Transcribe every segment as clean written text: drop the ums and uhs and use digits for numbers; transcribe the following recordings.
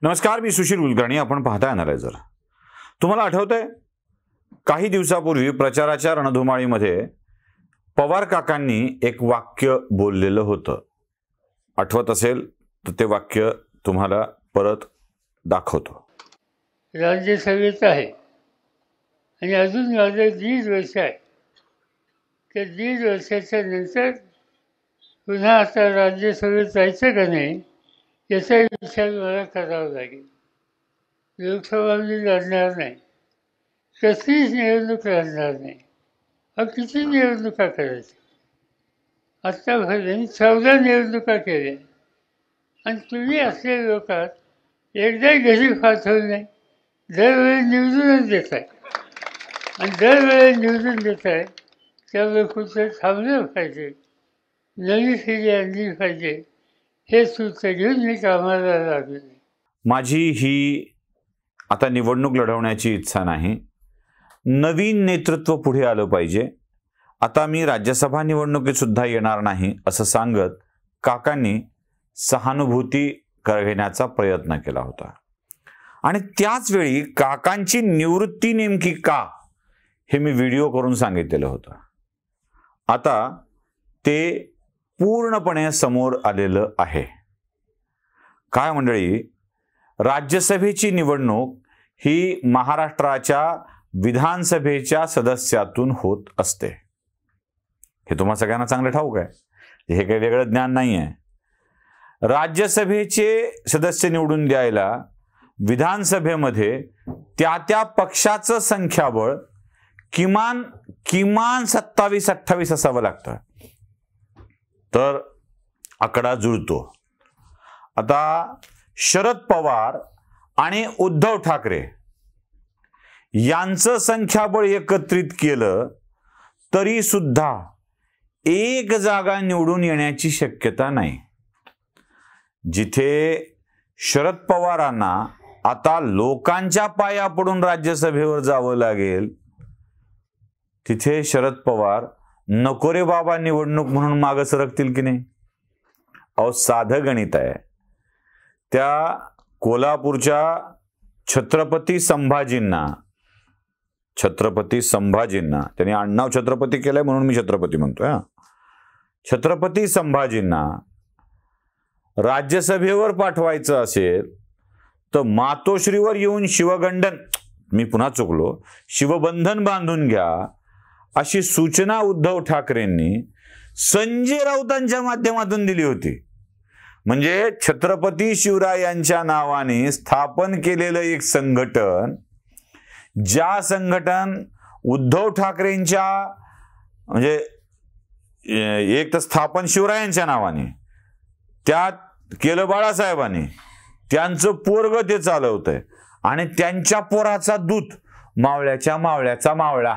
नमस्कार, मी सुशील कुलकर्णी. आपण पाहताय अॅनालायझर. तुम्हाला आठवतंय काही दिवसापूर्वी प्रचाराच्या रणधुमाळीमध्ये पवार काकांनी एक वाक्य बोललेलं होतं. आठवत असेल तर ते वाक्य तुम्हाला परत दाखवतो. राज्यसभेत आहे आणि अजून माझं 1.5 वर्ष आहे. त्या 1.5 वर्षाच्या नंतर पुन्हा आता राज्यसभेत जायचं का नाही याचा विचार मला करावा लागेल. लोकसभा मी लढणार नाही, कसलीच निवडणूक लढणार नाही. किती निवडणुका करायच्या? आत्तापर्यंत 14 निवडणुका केल्या आणि तुम्ही असलेल्या लोकात एकदाही घरी पाठवलं नाही. दरवेळी निवडूनच देत आहे आणि दरवेळी निवडून देत आहे. त्यामुळे कुठं थांबलं पाहिजे, नवी पिढी आणली पाहिजे. हे सूत्र घेऊन मी कामाला लागले. माझी ही आता निवडणूक लढवण्याची इच्छा नाही. नवीन नेतृत्व पुढे आलं पाहिजे. आता मी राज्यसभा निवडणुकीत सुद्धा येणार नाही असं सांगत काकांनी सहानुभूती घेण्याचा प्रयत्न केला होता. आणि त्याच वेळी काकांची निवृत्ती नेमकी का हे मी व्हिडिओ करून सांगितलेलं होतं. आता ते पूर्णपणे समोर आलेलं आहे. काय मंडळी, राज्यसभेची निवडणूक ही महाराष्ट्राच्या विधानसभेच्या सदस्यातून होत असते. हे तुम्हा सगळ्यांना चांगलं ठाऊक आहे. हे काही वेगळं ज्ञान नाही आहे. राज्यसभेचे सदस्य निवडून द्यायला विधानसभेमध्ये त्या पक्षाचं संख्याबळ किमान 27-28 असावं लागतं, तर आकडा जुळतो. आता शरद पवार आणि उद्धव ठाकरे यांचं संख्याबळ एकत्रित केलं तरी सुद्धा एक जागा निवडून येण्याची शक्यता नाही. जिथे शरद पवारांना आता लोकांच्या पाया पडून राज्यसभेवर जावं लागेल, तिथे शरद पवार नको रे बाबा निवडणूक म्हणून मागं सरकतील की नाही? अहो, साधं गणित आहे. त्या कोल्हापूरच्या छत्रपती संभाजींना त्यांनी आडनाव छत्रपती केलंय म्हणून मी छत्रपती म्हणतोय. छत्रपती संभाजींना राज्यसभेवर पाठवायचं असेल तर मातोश्रीवर येऊन शिवबंधन बांधून घ्या अशी सूचना उद्धव ठाकरेंनी संजय राऊतांच्या माध्यमातून दिली होती. म्हणजे छत्रपती शिवरायांच्या नावाने स्थापन केलेलं एक संघटन, ज्या संघटन उद्धव ठाकरेंच्या म्हणजे एक तर स्थापन शिवरायांच्या नावाने, त्यात केलं बाळासाहेबांनी, त्यांचं पोरग ते चालवतंय आणि त्यांच्या पोराचा दूत मावळ्याच्या मावळ्याचा मावळा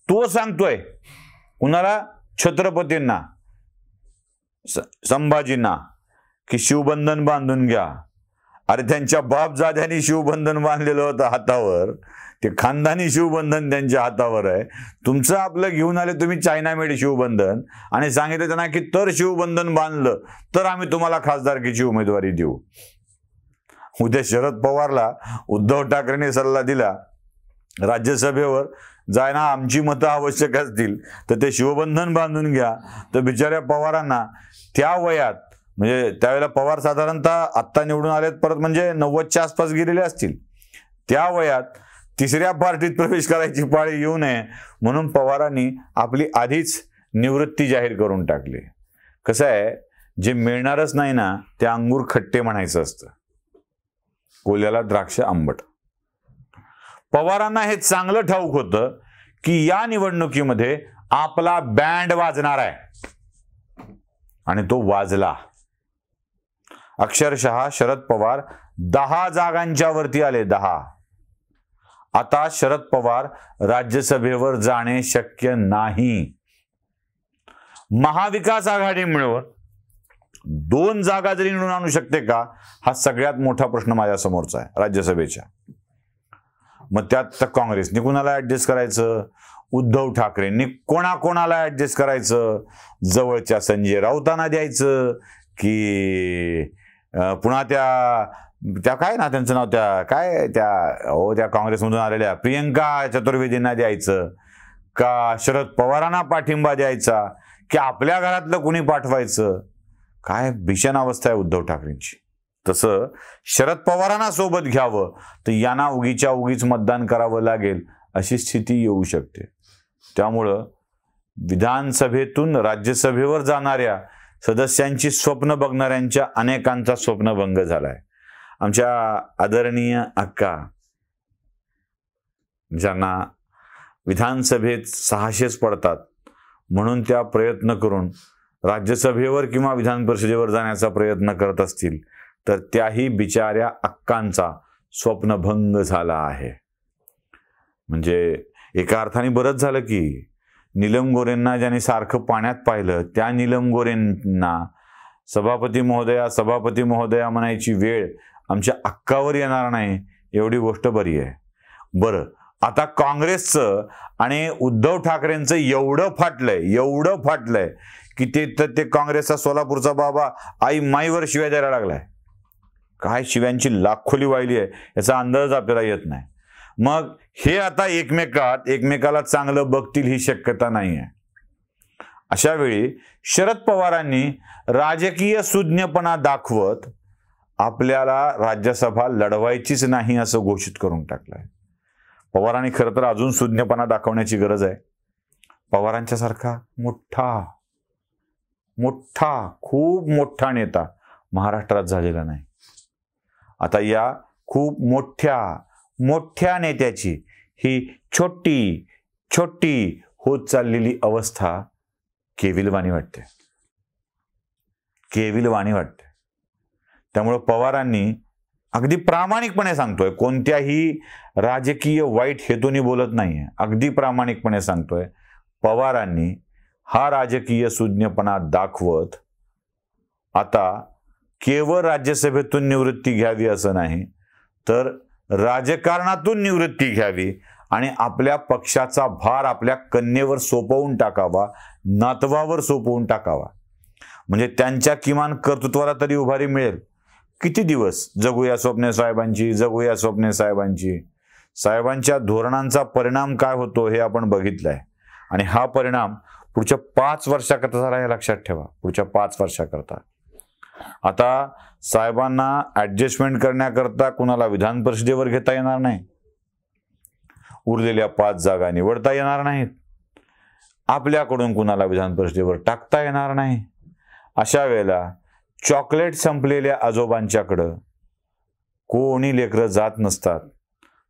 तो सांगतोय कुणाला? छत्रपतींना, संभाजींना की शिवबंधन बांधून घ्या. अरे त्यांच्या बापजाद्यांनी शिवबंधन बांधलेलं होतं हातावर, ते खानदानी शिवबंधन त्यांच्या हातावर आहे. तुमचं आपलं घेऊन आले तुम्ही चायना मेड शिवबंधन आणि सांगितलं त्यांना की तर शिवबंधन बांधलं तर आम्ही तुम्हाला खासदारकीची उमेदवारी देऊ. उद्या शरद पवारला उद्धव ठाकरेंनी सल्ला दिला राज्यसभेवर जायना, आमची मतं आवश्यक असतील तर ते शिवबंधन बांधून घ्या, तर बिचाऱ्या पवारांना त्या वयात, म्हणजे त्यावेळेला पवार साधारणतः आत्ता निवडून आलेत परत म्हणजे 90च्या आसपास गेलेले असतील, त्या वयात तिसऱ्या पार्टीत प्रवेश करायची पाळी येऊ नये म्हणून पवारांनी आपली आधीच निवृत्ती जाहीर करून टाकली. कसं आहे, जे मिळणारच नाही ना ते अंगूर खट्टे म्हणायचं असतं, कोल्याला द्राक्ष आंबट. पवारांना हे चांगलं ठाऊक होतं की या निवडणुकीमध्ये आपला बँड वाजणार आहे आणि तो वाजला. अक्षरशः शरद पवार 10 जागांच्या वरती आले, 10. आता शरद पवार राज्यसभेवर जाणे शक्य नाही. महाविकास आघाडी मिळून 2 जागा जरी निवडून आणू शकते का, हा सगळ्यात मोठा प्रश्न माझ्या समोरचा आहे राज्यसभेच्या. मग त्यात काँग्रेसने कुणाला ऍडजस्ट करायचं, उद्धव ठाकरेंनी कोणाला ऍडजस्ट करायचं, जवळच्या संजय राऊतांना द्यायचं की पुन्हा त्या त्या काय ना त्यांचं नाव, त्या काँग्रेसमधून आलेल्या प्रियंका चतुर्वेदींना द्यायचं का शरद पवारांना पाठिंबा द्यायचा की आपल्या घरातलं कुणी पाठवायचं? काय भीषण अवस्था आहे उद्धव ठाकरेंची. तसं शरद पवारांना सोबत घ्यावं तर यांना उगीच्या उगीच मतदान करावं लागेल अशी स्थिती येऊ शकते. त्यामुळं विधानसभेतून राज्यसभेवर जाणाऱ्या सदस्यांची स्वप्न बघणाऱ्यांच्या अनेकांचा स्वप्नभंग झालाय. आमच्या आदरणीय अक्का, ज्यांना विधानसभेत 600च पडतात म्हणून त्या प्रयत्न करून राज्यसभेवर किंवा विधान परिषदेवर जाण्याचा प्रयत्न करत असतील तर त्याही बिचाऱ्या अक्कांचा स्वप्नभंग झाला आहे. म्हणजे एका अर्थाने बरंच झालं की नीलम गोरेंना ज्यांनी सारखं पाण्यात पाहिलं त्या नीलम गोरेंना सभापती महोदया म्हणायची वेळ आमच्या अक्कावर येणार नाही, एवढी गोष्ट बरी आहे. बरं, आता काँग्रेसचं आणि उद्धव ठाकरेंचं एवढं फाटलंय की ते काँग्रेसचा सोलापूरचा बाबा आई माईवर शिव्या द्यायला लागलाय. काय शिव्यांची लाखोली वाहिली आहे याचा अंदाज आपल्याला येत नाही. मग हे आता एकमेकाला चांगलं बघतील ही शक्यता नाही आहे. अशा वेळी शरद पवारांनी राजकीय सुज्ञपणा दाखवत आपल्याला राज्यसभा लढवायचीच नाही असं घोषित करून टाकलंय. पवारांनी खरं तर अजून सुज्ञपणा दाखवण्याची गरज आहे. पवारांच्या सारखा खूप मोठा नेता महाराष्ट्रात झालेला नाही. आता या खूप मोठ्या नेत्याची ही छोटी होत चाललेली अवस्था केविलवाणी वाटते. त्यामुळे पवारांनी अगदी प्रामाणिकपणे सांगतोय, कोणत्याही राजकीय वाईट हेतूने बोलत नाहीये, अगदी प्रामाणिकपणे सांगतोय, पवारांनी हा राजकीय सुज्ञपणा दाखवत आता केवळ राज्यसभेतून निवृत्ती घ्यावी असं नाही तर राजकारणातून निवृत्ती घ्यावी आणि आपल्या पक्षाचा भार आपल्या कन्येवर सोपवून टाकावा, नातवावर सोपवून टाकावा. म्हणजे त्यांच्या किमान कर्तृत्वाला तरी उभारी मिळेल. किती दिवस जगूया स्वप्ने साहेबांची. साहेबांच्या धोरणांचा परिणाम काय होतो हे आपण बघितलंय आणि हा परिणाम पुढच्या 5 वर्षाकरता झाला हे लक्षात ठेवा. पुढच्या 5 वर्षाकरता आता साहेबांना ऍडजस्टमेंट करण्याकरता कुणाला विधान परिषदेवर घेता येणार नाही, उरलेल्या 5 जागा निवडता येणार नाहीत, आपल्याकडून कुणाला विधान परिषदेवर टाकता येणार नाही. अशा वेळेला चॉकलेट संपलेल्या आजोबांच्याकडं कोणी लेकरं जात नसतात.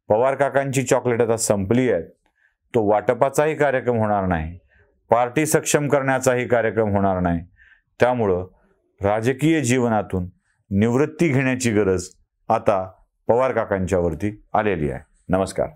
पवार काकांची चॉकलेट आता संपली आहेत, तो वाटपाचाही कार्यक्रम होणार नाही, पार्टी सक्षम करण्याचाही कार्यक्रम होणार नाही. त्यामुळं राजकीय जीवनातून निवृत्ती घेण्याची गरज आता पवार काकांच्यावरती आलेली आहे. नमस्कार.